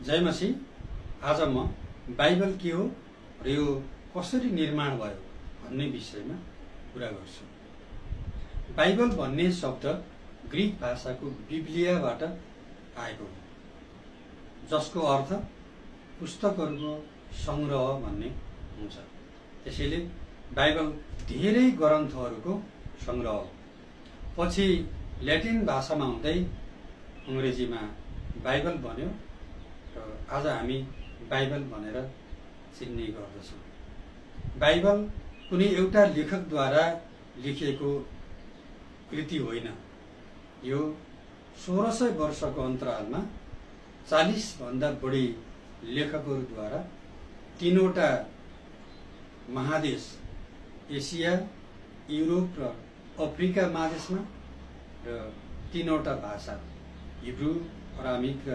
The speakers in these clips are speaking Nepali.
जय मसीह। आज म बाइबल के हो र यो कसरी निर्माण भयो भन्ने विषयमा कुरा गर्छु। बाइबल भन्ने शब्द ग्रीक भाषाको बिब्लियाबाट आएको हो, जसको अर्थ पुस्तकहरूको संग्रह भन्ने हुन्छ। त्यसैले बाइबल धेरै ग्रन्थहरूको संग्रह हो। पछि ल्याटिन भाषामा हुँदै अङ्ग्रेजीमा बाइबल बन्यो र आज हामी बाइबल भनेर चिन्ने गर्दछौँ। बाइबल कुनै एउटा लेखकद्वारा लेखिएको कृति होइन। यो 1600 वर्षको अन्तरालमा 40 भन्दा बढी लेखकहरूद्वारा तीनवटा महादेश एसिया, युरोप र अफ्रिका महादेशमा र तीनवटा भाषा हिब्रू, अरामिक र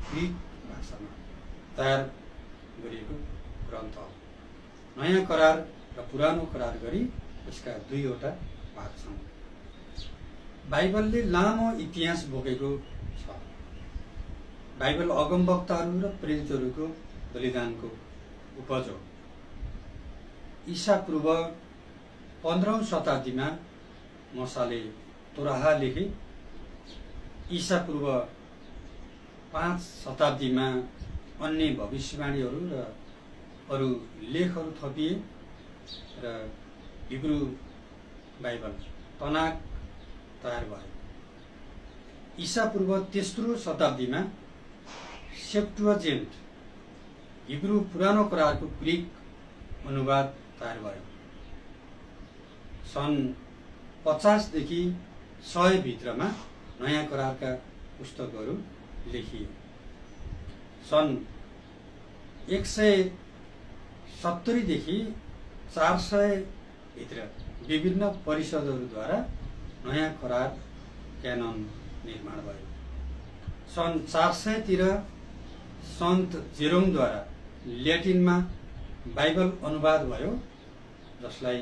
ग्रीक भाषामा तयार गरिएको ग्रन्थ हो। नयाँ करार र पुरानो करार गरी यसका दुईवटा भाग छन्। बाइबलले लामो इतिहास बोकेको छ। बाइबल अगमवक्ताहरू र प्रेरितहरूको बलिदानको उपज हो। ईसा पूर्व 15औं शताब्दीमा मूसाले तोराह लेखे। ईसा पूर्व 5 शताब्दीमा अन्य भविष्यवाणीहरू र अरू लेखहरू थपिए र हिब्रू बाइबल तनाक तयार भयो। ईसा पूर्व 3औं शताब्दीमा सेप्टुअजिन्ट हिब्रू पुरानो करारको ग्रीक अनुवाद तयार भयो। सन् 50 देखि 100 भित्रमा नयाँ करारका पुस्तकहरू लेखिए। सन् 170 देखि 400 भित्र विभिन्न परिषदहरूद्वारा नयाँ करार क्यानन निर्माण भयो। सन् 400 तिर सन्त जेरोमद्वारा ल्याटिनमा बाइबल अनुवाद भयो, जसलाई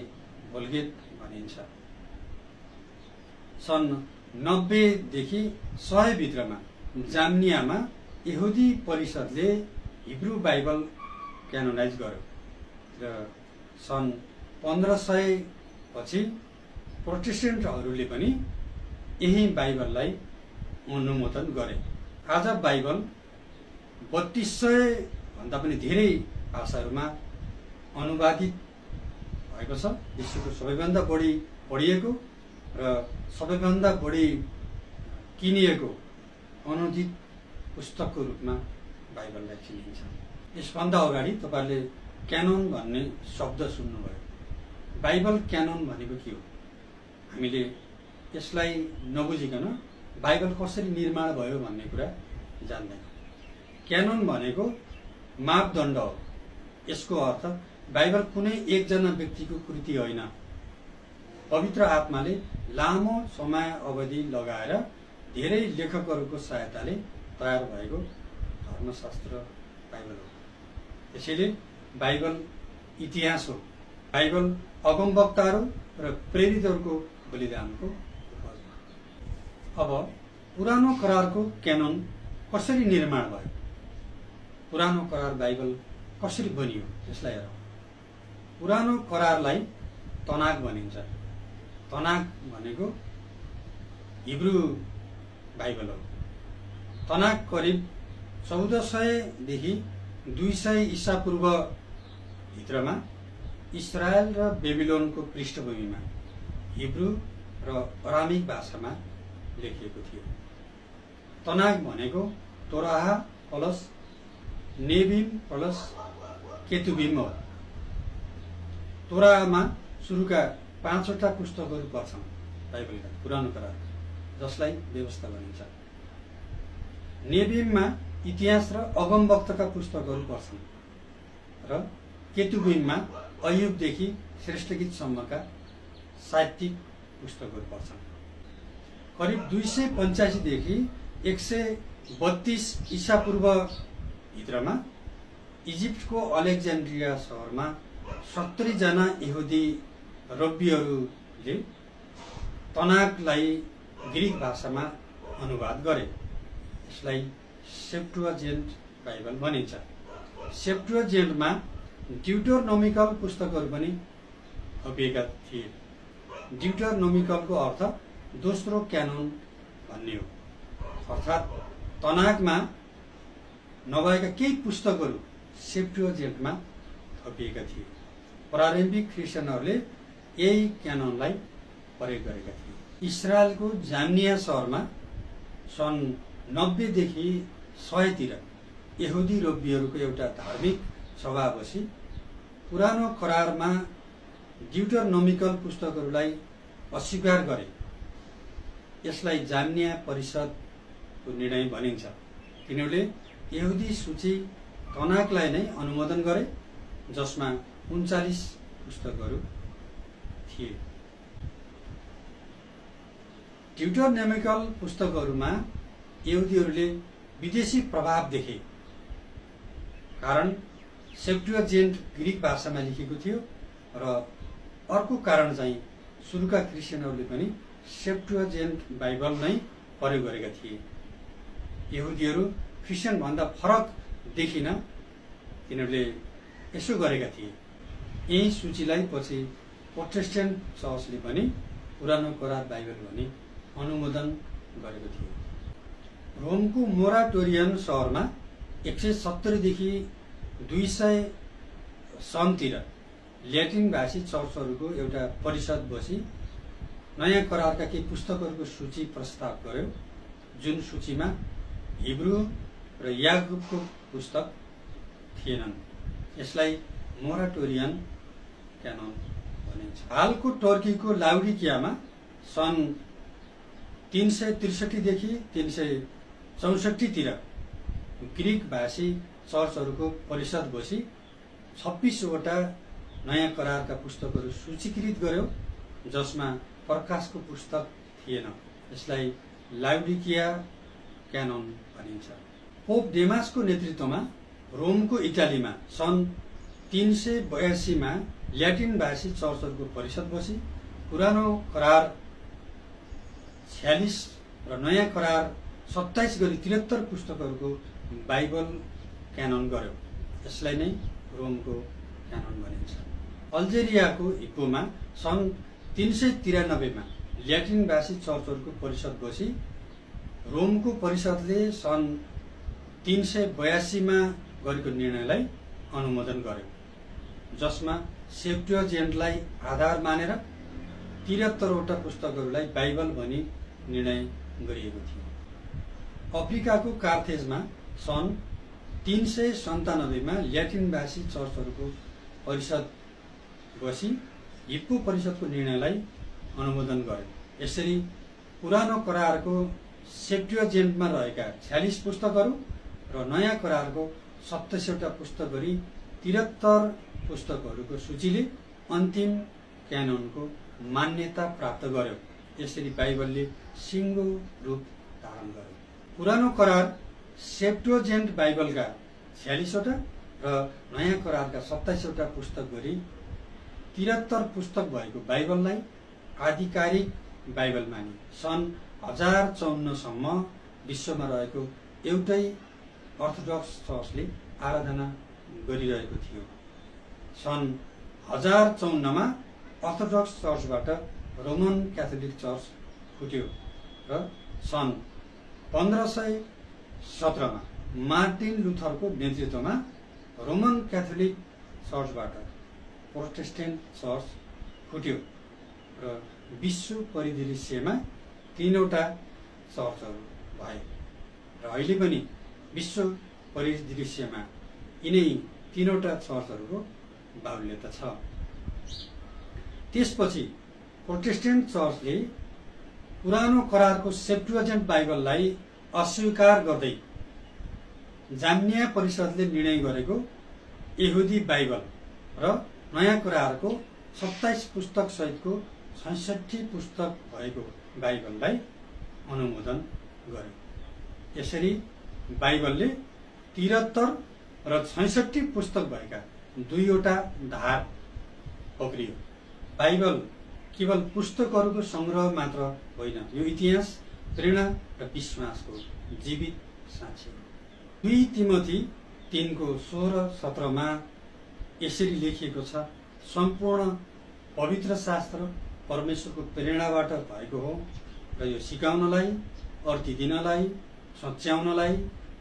वल्गेट भनिन्छ। सन् 90 देखि 100 भित्रमा जाम्नियामा यहुदी परिषदले हिब्रू बाइबल क्यानोनाइज गर्यो र सन् 1500 पछि प्रोटेस्टेन्टहरूले पनि यही बाइबललाई अनुमोदन गरे। आज बाइबल 3200 भन्दा पनि धेरै भाषाहरूमा अनुवादित भएको छ। विश्वको सबैभन्दा बढी पढिएको र सबैभन्दा बढी किनिएको अनुदित पुस्तकको रूपमा बाइबललाई चिनिन्छ। यसभन्दा अगाडि तपाईँहरूले क्यानोन भन्ने शब्द सुन्नुभयो। बाइबल क्यानोन भनेको के हो? हामीले यसलाई नबुझिकन बाइबल कसरी निर्माण भयो भन्ने कुरा जान्दैन। क्यानोन भनेको मापदण्ड हो। यसको अर्थ बाइबल कुनै एकजना व्यक्तिको कृति होइन। पवित्र आत्माले लामो समय अवधि लगाएर धेरै लेखकहरूको सहायताले तयार भएको धर्मशास्त्र बाइबल हो। त्यसैले बाइबल इतिहास हो। बाइबल अगमवक्ताहरू र प्रेरितहरूको बलिदानको उपज हो। अब पुरानो करारको क्यानोन कसरी निर्माण भयो? पुरानो करार बाइबल कसरी बनियो यसलाई हेरौँ। पुरानो करारलाई तनाक भनिन्छ। तनाक भनेको हिब्रू बाइबल हो। तनाक करिब 1400 देखि 200 ईसा पूर्व भित्रमा इस्रायल र बेबिलोनको पृष्ठभूमिमा हिब्रू र अरामिक भाषामा लेखिएको थियो। तनाक भनेको तोराह प्लस नेबिम प्लस केतुबिम हो। तोराहमा सुरुका 5वटा पुस्तकहरू पर्छन् बाइबलका, पुरानो करार, जसलाई व्यवस्था भनिन्छ। नेबिममा इतिहास र अगमवक्ताका पुस्तकहरू पर्छन् र केतुबिममा अयुबदेखि श्रेष्ठ गीतसम्मका साहित्यिक पुस्तकहरू पर्छन्। करिब 285 देखि 132 ईसा पूर्व भित्रमा इजिप्टको अलेक्जेन्ड्रिया सहरमा 70 जना यहुदी रब्बीहरूले तनाकलाई ग्रीक भाषामा अनुवाद गरे। यसलाई सेप्टुअजिन्ट बाइबल भनिन्छ। सेप्टुअजिन्टमा ड्युटोनोमिकल पुस्तकहरू पनि थपिएका थिए। ड्युटोनोमिकलको अर्थ दोस्रो क्यानोन भन्ने हो, अर्थात् तनाकमा नभएका केही पुस्तकहरू सेप्टुअजिन्टमा थपिएका थिए। प्रारम्भिक क्रिस्चियनहरूले यही क्यानोनलाई प्रयोग गरेका थिए। इजरायलको जाम्निया सहरमा सन् 90 देखि 100 तिर यहुदी रोबीहरूको एउटा धार्मिक सभा बसी पुरानो करारमा ड्युटोनोमिकल पुस्तकहरूलाई अस्वीकार गरे। यसलाई जाम्निया परिषदको निर्णय भनिन्छ। तिनीहरूले यहुदी सूची तनाकलाई नै अनुमोदन गरे, जसमा 39 पुस्तकहरू थिए। ड्युटोनोमिकल पुस्तकहरूमा यहुदीहरूले विदेशी प्रभाव देखे, कारण सेप्टुअजिन्ट ग्रीक भाषामा लेखिएको थियो र अर्को कारण चाहिँ सुरुका क्रिस्चियनहरूले पनि सेप्टुअजिन्ट बाइबल नै प्रयोग गरेका थिए। यहुदीहरू क्रिस्चियन भन्दा फरक देखिन तिनीहरूले यसो गरेका थिए। यही सूचीलाई पछि प्रोटेस्टेन्ट चर्चले पनि पुरानो करार बाइबल भनी अनुमोदन गरेको थियो। रोमको मोराटोरियन सहरमा 170 देखि 200 सनतिर ल्याटिन भाषी चर्चहरूको एउटा परिषद बसी नयाँ करारका केही पुस्तकहरूको सूची प्रस्ताव गर्यो, जुन सूचीमा हिब्रू र याकुबको पुस्तक थिएनन्। यसलाई मोराटोरियन क्यानोन भनिन्छ। हालको टर्कीको लाउडिकियामा सन् 363 देखि 364 तिर ग्रीक भाषी चर्चहरूको परिषद बसी 26 वटा नयाँ करारका पुस्तकहरू सूचीकृत गर्यो, जसमा प्रकाशको पुस्तक थिएन। यसलाई लाउडिकिया क्यानोन भनिन्छ। पोप डेमासको नेतृत्वमा रोमको इटालीमा सन् 382 मा ल्याटिन भाषी चर्चहरूको परिषद बसी पुरानो करार 46 र नयाँ करार 27 गरी 73 पुस्तकहरूको बाइबल क्यानोन गर्यो। यसलाई नै रोमको क्यानोन भनिन्छ। अल्जेरियाको हिप्पोमा सन् 393 मा ल्याटिन भाषी चर्चहरूको परिषद बसी रोमको परिषदले सन् 382 मा गरेको निर्णयलाई अनुमोदन गर्यो, जसमा सेप्टुअजिन्टलाई आधार मानेर 73 वटा पुस्तकहरूलाई बाइबल भनी निर्णय गरिएको थियो। अफ्रिकाको कार्थेजमा सन् 397 मा ल्याटिन भाषी चर्चहरूको परिषद बसी हिप्पो परिषदको निर्णयलाई अनुमोदन गर्यो। यसरी पुरानो करारको सेप्टुअजिन्टमा रहेका 46 पुस्तकहरू र नयाँ करारको 27 वटा पुस्तक गरी 73 पुस्तकहरूको सूचीले अन्तिम क्यानोनको मान्यता प्राप्त गर्यो। यसरी बाइबलले सिङ्गो रूप धारण गर्यो। पुरानो करार सेप्टुअजिन्ट बाइबलका 46 वटा र नयाँ करारका 27 वटा पुस्तक गरी 73 पुस्तक भएको बाइबललाई आधिकारिक बाइबल माने। सन् 1054 सम्म विश्वमा रहेको एउटै अर्थोडक्स चर्चले आराधना गरिरहेको थियो। सन् 1054 मा अर्थोडक्स चर्चबाट रोमन क्याथोलिक चर्च फुट्यो र सन् 1517 मा मार्टिन लुथरको नेतृत्वमा रोमन क्याथोलिक चर्चबाट प्रोटेस्टेन्ट चर्च फुट्यो र विश्व परिदृश्यमा 3 वटा चर्चहरू भए र अहिले पनि विश्व परिदृश्यमा यिनै 3 वटा चर्चहरूको बाहुल्यता छ। त्यसपछि प्रोटेस्टेन्ट चर्चले पुरानो करारको सेप्टुअजिन्ट बाइबललाई अस्वीकार गर्दै जाम्निया परिषदले निर्णय गरेको यहुदी बाइबल र नयाँ करारको 27 पुस्तक सहितको 66 पुस्तक भएको बाइबललाई अनुमोदन गर्यो। यसरी बाइबलले 73 र 66 पुस्तक भएका 2 वटा धार पक्रियो। बाइबल केवल पुस्तकहरूको संग्रह मात्र होइन, यो इतिहास, प्रेरणा र विश्वासको जीवित साक्षी हो। 2 तिमोथी 3:16-17 यसरी लेखिएको छ, सम्पूर्ण पवित्र शास्त्र परमेश्वरको प्रेरणाबाट भएको हो र यो सिकाउनलाई, अर्ती दिनलाई, सच्याउनलाई,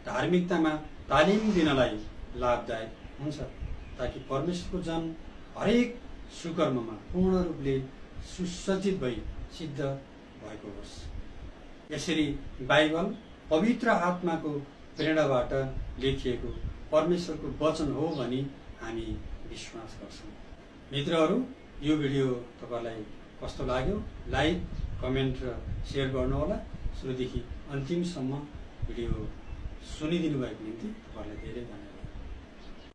धार्मिकतामा तालिम दिनलाई लाभदायक हुन्छ, ताकि परमेश्वरको जन हरेक सुकर्ममा पूर्ण रूपले सुसज्जित भई सिद्ध भएको होस्। यसरी बाइबल पवित्र आत्माको प्रेरणाबाट लेखिएको परमेश्वरको वचन हो भनी हामी विश्वास गर्छौँ। मित्रहरू, यो भिडियो तपाईँलाई कस्तो लाग्यो? लाइक, कमेन्ट र सेयर गर्नुहोला। सुरुदेखि अन्तिमसम्म भिडियो सुनिदिनु भएको निम्ति तपाईँलाई धेरै धन्यवाद।